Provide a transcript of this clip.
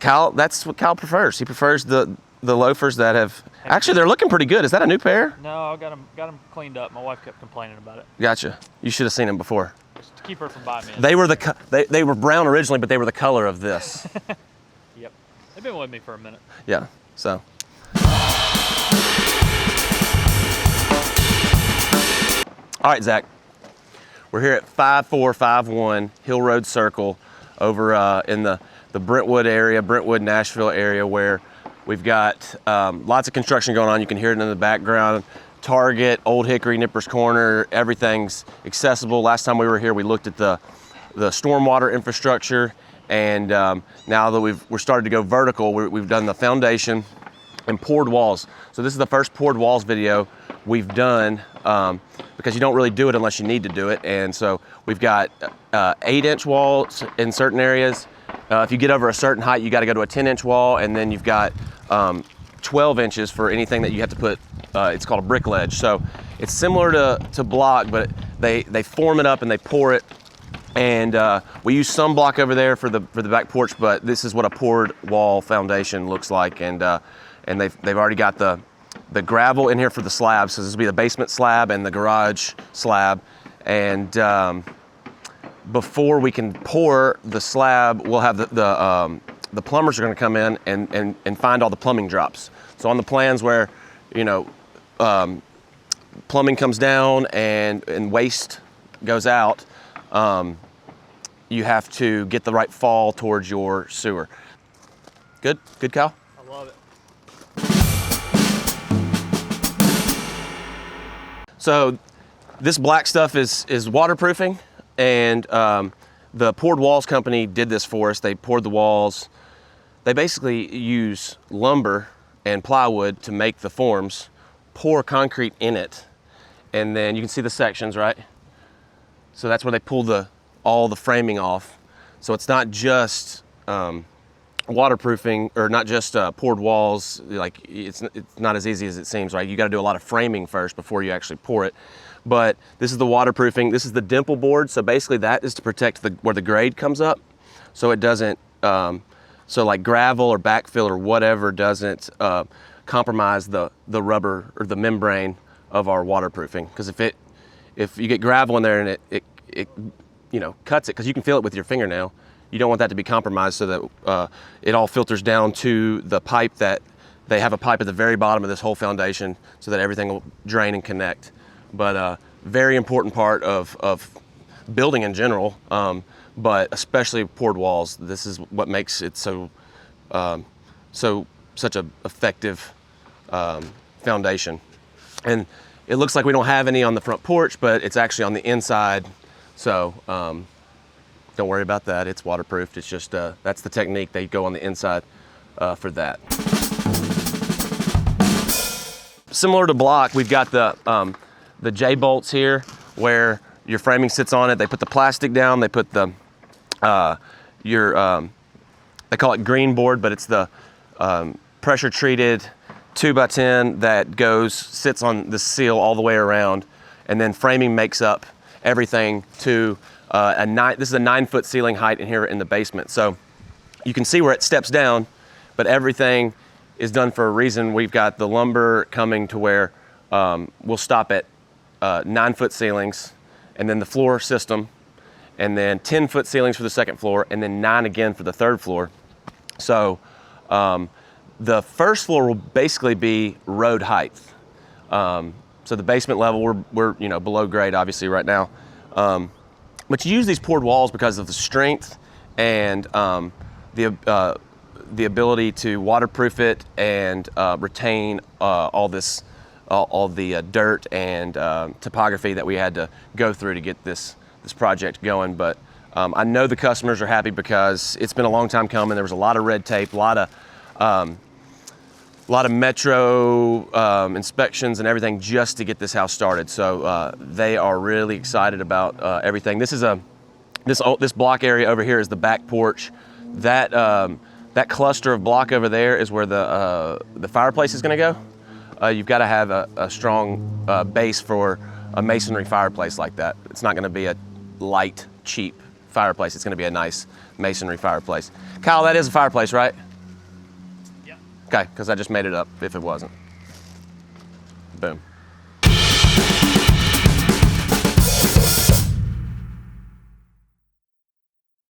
Kyle, that's what Kyle prefers. He prefers the loafers that have, actually they're looking pretty good. Is that a new pair? No, I got them cleaned up. My wife kept complaining about it. Gotcha. You should have seen them before. Just to keep her from buying me. They were they were brown originally, but they were the color of this. Yep. They've been with me for a minute. Yeah, so. All right, Zach. We're here at 5451 Hill Road Circle over in the Brentwood area, Brentwood, Nashville area, where we've got lots of construction going on. You can hear it in the background. Target, Old Hickory, Nippers Corner, everything's accessible. Last time we were here, we looked at the stormwater infrastructure, and now that we're started to go vertical, we've done the foundation and poured walls. So this is the first poured walls video we've done because you don't really do it unless you need to do it. And so we've got 8-inch walls in certain areas. If you get over a certain height, you got to go to a 10-inch wall, and then you've got 12 inches for anything that you have to put. It's called a brick ledge. So it's similar to block, but they form it up and they pour it. And we use some block over there for the back porch, but this is what a poured wall foundation looks like. And they've already got the gravel in here for the slabs. So this will be the basement slab and the garage slab. And before we can pour the slab, we'll have the plumbers are going to come in and find all the plumbing drops. So on the plans where, you know, plumbing comes down and waste goes out, you have to get the right fall towards your sewer. Good, Kyle? I love it. So this black stuff is waterproofing, and the poured walls company did this for us. They poured the walls. They basically use lumber and plywood to make the forms, pour concrete in it, and then you can see the sections, right? So that's where they pull all the framing off. So it's not just waterproofing, or not just poured walls. Like it's not as easy as it seems, right? You got to do a lot of framing first before you actually pour it. But this is the waterproofing. This is the dimple board. So basically that is to protect where the grade comes up, so it doesn't. So like gravel or backfill or whatever doesn't compromise the rubber or the membrane of our waterproofing. Because if you get gravel in there and it you know, cuts it, because you can feel it with your fingernail. You don't want that to be compromised, so that it all filters down to the pipe. That they have a pipe at the very bottom of this whole foundation, so that everything will drain and connect. But very important part of building in general, but especially poured walls. This is what makes it such a effective foundation. And it looks like we don't have any on the front porch, but it's actually on the inside. So don't worry about that. It's waterproofed. It's just that's the technique. They go on the inside for that. Similar to block, we've got the J bolts here, where your framing sits on it. They put the plastic down. They put they call it green board, but it's the pressure treated 2x10 that sits on the seal all the way around, and then framing makes up everything to this is a 9-foot ceiling height in here in the basement. So you can see where it steps down, but everything is done for a reason. We've got the lumber coming to where we'll stop at 9-foot ceilings, and then the floor system, and then 10-foot ceilings for the second floor, and then 9 again for the third floor. So the first floor will basically be road height. So the basement level, we're you know, below grade obviously right now. But you use these poured walls because of the strength and the ability to waterproof it and retain all the dirt and topography that we had to go through to get this project going. But I know the customers are happy because it's been a long time coming. There was a lot of red tape, a lot of metro inspections and everything just to get this house started. So they are really excited about everything. This is this block area over here is the back porch. That cluster of block over there is where the fireplace is going to go. You've got to have a strong base for a masonry fireplace like that. It's not going to be a light, cheap fireplace. It's going to be a nice masonry fireplace. Kyle, that is a fireplace, right? Okay, because I just made it up if it wasn't. Boom.